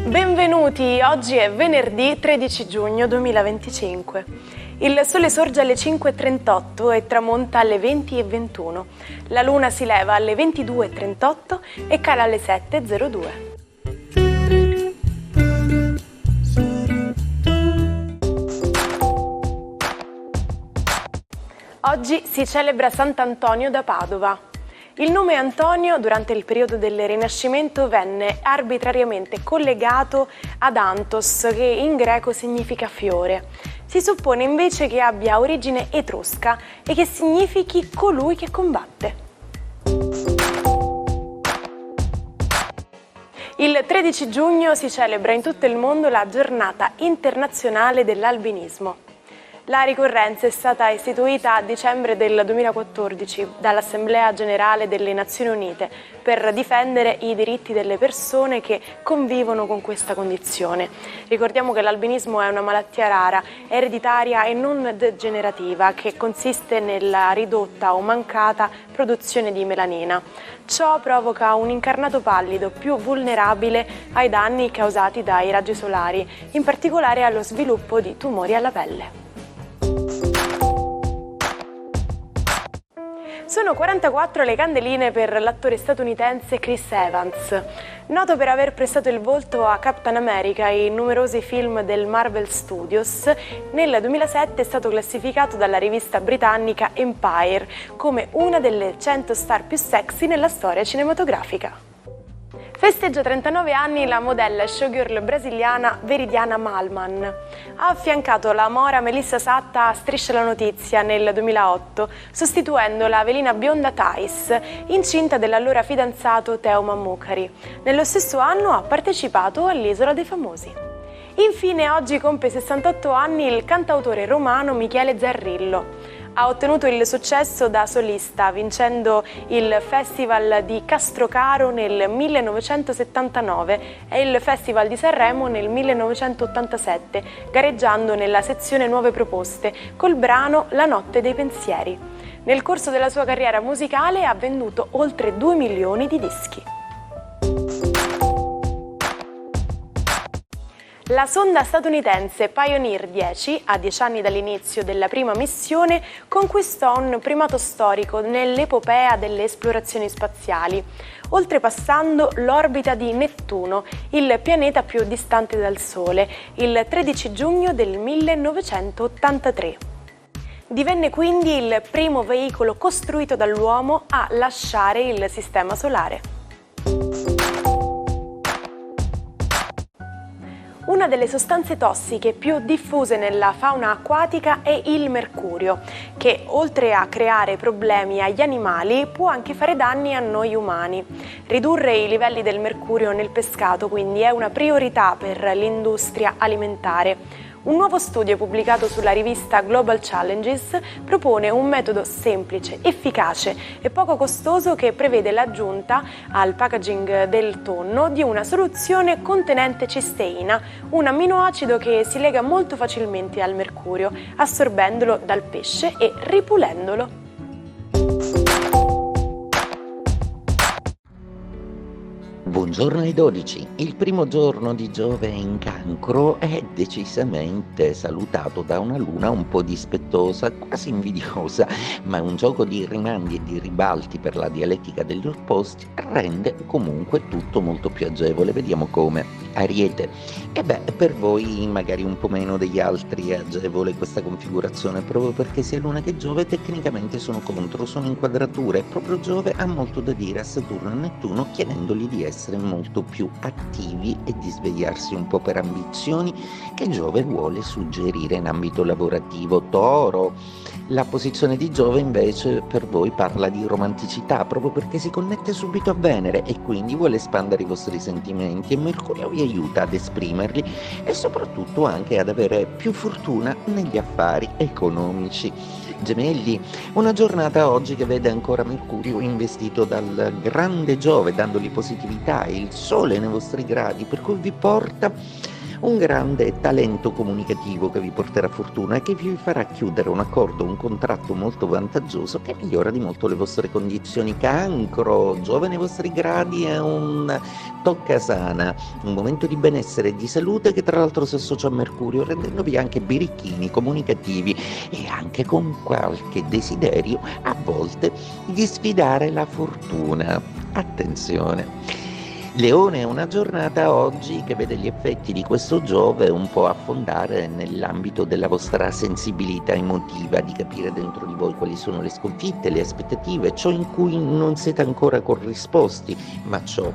Benvenuti, oggi è venerdì 13 giugno 2025. Il sole sorge alle 5:38 e tramonta alle 20:21. La luna si leva alle 22:38 e cala alle 7:02. Oggi si celebra Sant'Antonio da Padova. Il nome Antonio, durante il periodo del Rinascimento, venne arbitrariamente collegato ad Anthos, che in greco significa fiore. Si suppone invece che abbia origine etrusca e che significhi colui che combatte. Il 13 giugno si celebra in tutto il mondo la Giornata internazionale dell'albinismo. La ricorrenza è stata istituita a dicembre del 2014 dall'Assemblea Generale delle Nazioni Unite per difendere i diritti delle persone che convivono con questa condizione. Ricordiamo che l'albinismo è una malattia rara, ereditaria e non degenerativa che consiste nella ridotta o mancata produzione di melanina. Ciò provoca un incarnato pallido più vulnerabile ai danni causati dai raggi solari, in particolare allo sviluppo di tumori alla pelle. Sono 44 le candeline per l'attore statunitense Chris Evans. Noto per aver prestato il volto a Captain America in numerosi film del Marvel Studios, nel 2007 è stato classificato dalla rivista britannica Empire come una delle 100 star più sexy nella storia cinematografica. Festeggia 39 anni la modella e showgirl brasiliana Veridiana Malman. Ha affiancato la mora Melissa Satta a Striscia la Notizia nel 2008, sostituendo la velina bionda Thais, incinta dell'allora fidanzato Teo Mammucari. Nello stesso anno ha partecipato all'Isola dei Famosi. Infine oggi compie 68 anni il cantautore romano Michele Zarrillo. Ha ottenuto il successo da solista vincendo il Festival di Castrocaro nel 1979 e il Festival di Sanremo nel 1987, gareggiando nella sezione Nuove Proposte col brano La notte dei pensieri. Nel corso della sua carriera musicale ha venduto oltre 2 milioni di dischi. La sonda statunitense Pioneer 10, a 10 anni dall'inizio della prima missione, conquistò un primato storico nell'epopea delle esplorazioni spaziali, oltrepassando l'orbita di Nettuno, il pianeta più distante dal Sole, il 13 giugno del 1983. Divenne quindi il primo veicolo costruito dall'uomo a lasciare il Sistema Solare. Una delle sostanze tossiche più diffuse nella fauna acquatica è il mercurio, che oltre a creare problemi agli animali può anche fare danni a noi umani. Ridurre i livelli del mercurio nel pescato quindi è una priorità per l'industria alimentare. Un nuovo studio pubblicato sulla rivista Global Challenges propone un metodo semplice, efficace e poco costoso che prevede l'aggiunta al packaging del tonno di una soluzione contenente cisteina, un amminoacido che si lega molto facilmente al mercurio, assorbendolo dal pesce e ripulendolo. Buongiorno ai 12. Il primo giorno di Giove in Cancro è decisamente salutato da una luna un po' dispettosa, quasi invidiosa, ma un gioco di rimandi e di ribalti per la dialettica degli opposti rende comunque tutto molto più agevole. Vediamo come. Ariete. Per voi magari un po' meno degli altri è agevole questa configurazione, proprio perché sia Luna che Giove tecnicamente sono contro, sono in quadratura e proprio Giove ha molto da dire a Saturno e Nettuno, chiedendogli di essere molto più attivi e di svegliarsi un po' per ambizioni che Giove vuole suggerire in ambito lavorativo. Toro. La posizione di Giove invece per voi parla di romanticità, proprio perché si connette subito a Venere e quindi vuole espandere i vostri sentimenti, e Mercurio vi aiuta ad esprimerli e soprattutto anche ad avere più fortuna negli affari economici. Gemelli, una giornata oggi che vede ancora Mercurio investito dal grande Giove, dandogli positività, e il Sole nei vostri gradi, per cui vi porta un grande talento comunicativo che vi porterà fortuna e che vi farà chiudere un accordo, un contratto molto vantaggioso che migliora di molto le vostre condizioni. Cancro, giove nei vostri gradi è un toccasana, un momento di benessere e di salute che tra l'altro si associa a Mercurio, rendendovi anche birichini, comunicativi e anche con qualche desiderio a volte di sfidare la fortuna. Attenzione! Leone, è una giornata oggi che vede gli effetti di questo Giove un po' affondare nell'ambito della vostra sensibilità emotiva, di capire dentro di voi quali sono le sconfitte, le aspettative, ciò in cui non siete ancora corrisposti, ma ciò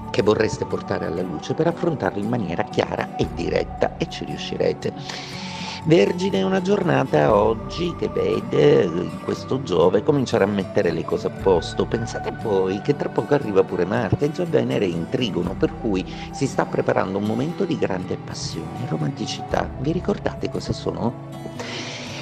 che vorreste portare alla luce per affrontarlo in maniera chiara e diretta, e ci riuscirete. Vergine, è una giornata oggi che vede questo Giove cominciare a mettere le cose a posto. Pensate poi che tra poco arriva pure Marte e già Venere in trigono, per cui si sta preparando un momento di grande passione e romanticità. Vi ricordate cosa sono?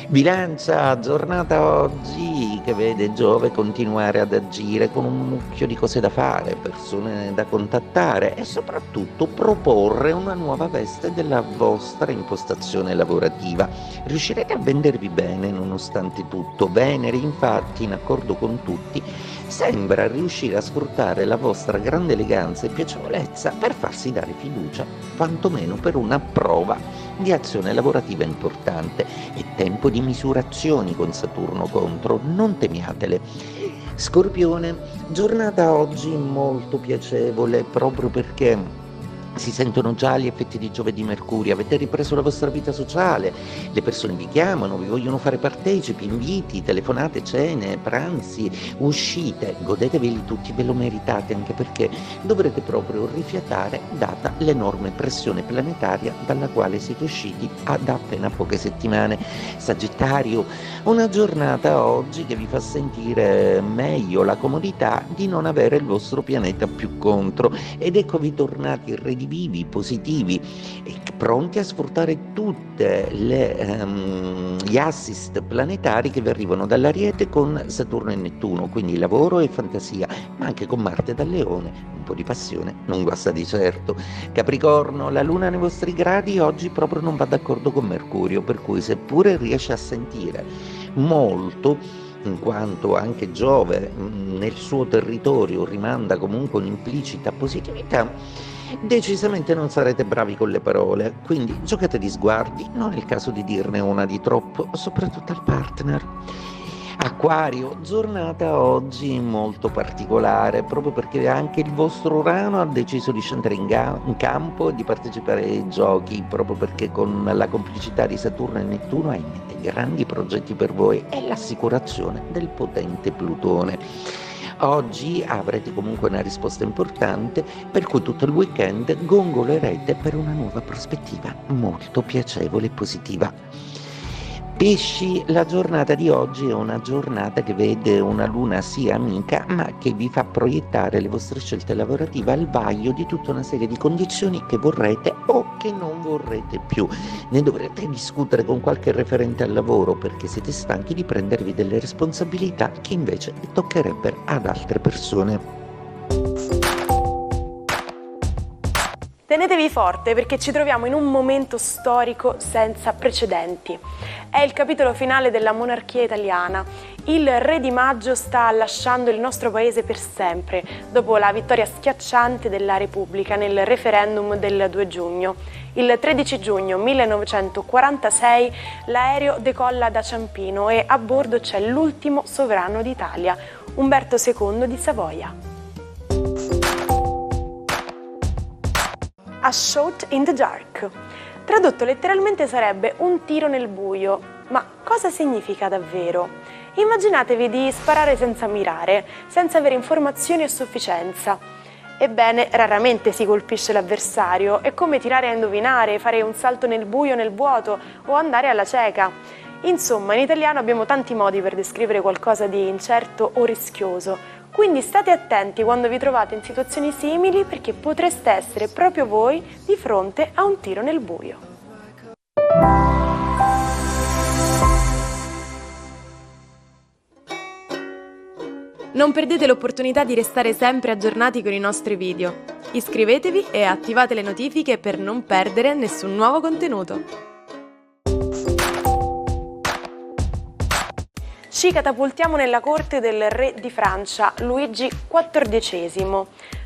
Bilancia, giornata oggi che vede Giove continuare ad agire con un mucchio di cose da fare, persone da contattare e soprattutto proporre una nuova veste della vostra impostazione lavorativa. Riuscirete a vendervi bene nonostante tutto. Venere, infatti, in accordo con tutti, sembra riuscire a sfruttare la vostra grande eleganza e piacevolezza per farsi dare fiducia, quantomeno per una prova di azione lavorativa importante. È tempo di misurazioni con Saturno contro, non temiatele. Scorpione, giornata oggi molto piacevole proprio perché si sentono già gli effetti di Giove e di Mercurio, avete ripreso la vostra vita sociale, le persone vi chiamano, vi vogliono fare partecipi, inviti, telefonate, cene, pranzi, uscite, godeteveli tutti, ve lo meritate, anche perché dovrete proprio rifiatare data l'enorme pressione planetaria dalla quale siete usciti da appena poche settimane. Sagittario, una giornata oggi che vi fa sentire meglio la comodità di non avere il vostro pianeta più contro, ed eccovi tornati redivivi, positivi e pronti a sfruttare tutte gli assist planetari che vi arrivano dall'Ariete con Saturno e Nettuno, quindi lavoro e fantasia, ma anche con Marte dal Leone. Un po' di passione non guasta di certo. Capricorno, la Luna nei vostri gradi oggi proprio non va d'accordo con Mercurio, per cui seppure riesce a sentire molto, in quanto anche Giove nel suo territorio rimanda comunque un'implicita positività, decisamente non sarete bravi con le parole, quindi giocate di sguardi, non è il caso di dirne una di troppo, soprattutto al partner. Acquario, giornata oggi molto particolare, proprio perché anche il vostro Urano ha deciso di scendere in campo e di partecipare ai giochi, proprio perché con la complicità di Saturno e Nettuno ha in mente grandi progetti per voi e l'assicurazione del potente Plutone. Oggi avrete comunque una risposta importante, per cui tutto il weekend gongolerete per una nuova prospettiva molto piacevole e positiva. Pesci, la giornata di oggi è una giornata che vede una luna sì amica, ma che vi fa proiettare le vostre scelte lavorative al vaglio di tutta una serie di condizioni che vorrete o che non vorrete più. Ne dovrete discutere con qualche referente al lavoro perché siete stanchi di prendervi delle responsabilità che invece toccherebbero ad altre persone. Tenetevi forte perché ci troviamo in un momento storico senza precedenti. È il capitolo finale della monarchia italiana. Il Re di Maggio sta lasciando il nostro paese per sempre, dopo la vittoria schiacciante della Repubblica nel referendum del 2 giugno. Il 13 giugno 1946 l'aereo decolla da Ciampino e a bordo c'è l'ultimo sovrano d'Italia, Umberto II di Savoia. A shot in the dark. Tradotto letteralmente sarebbe un tiro nel buio, ma cosa significa davvero? Immaginatevi di sparare senza mirare, senza avere informazioni a sufficienza. Ebbene, raramente si colpisce l'avversario, è come tirare a indovinare, fare un salto nel buio, nel vuoto o andare alla cieca. Insomma, in italiano abbiamo tanti modi per descrivere qualcosa di incerto o rischioso. Quindi state attenti quando vi trovate in situazioni simili perché potreste essere proprio voi di fronte a un tiro nel buio. Non perdete l'opportunità di restare sempre aggiornati con i nostri video. Iscrivetevi e attivate le notifiche per non perdere nessun nuovo contenuto. Ci catapultiamo nella corte del re di Francia, Luigi XIV,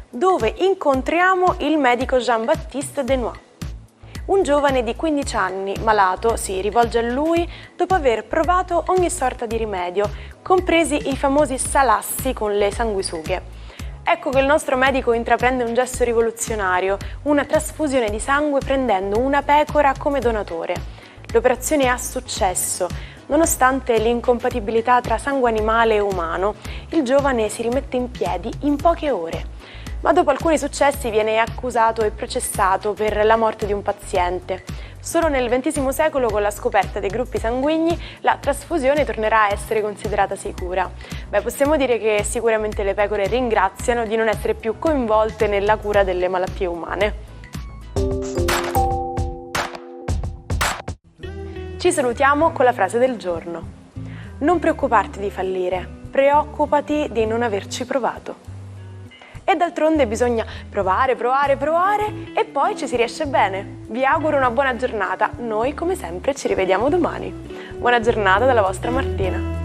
dove incontriamo il medico Jean-Baptiste Denois. Un giovane di 15 anni, malato, si rivolge a lui dopo aver provato ogni sorta di rimedio, compresi i famosi salassi con le sanguisughe. Ecco che il nostro medico intraprende un gesto rivoluzionario, una trasfusione di sangue prendendo una pecora come donatore. L'operazione ha successo. Nonostante l'incompatibilità tra sangue animale e umano, il giovane si rimette in piedi in poche ore. Ma dopo alcuni successi viene accusato e processato per la morte di un paziente. Solo nel XX secolo, con la scoperta dei gruppi sanguigni, la trasfusione tornerà a essere considerata sicura. Possiamo dire che sicuramente le pecore ringraziano di non essere più coinvolte nella cura delle malattie umane. Ci salutiamo con la frase del giorno. Non preoccuparti di fallire, preoccupati di non averci provato. E d'altronde bisogna provare e poi ci si riesce bene. Vi auguro una buona giornata, noi come sempre ci rivediamo domani. Buona giornata dalla vostra Martina.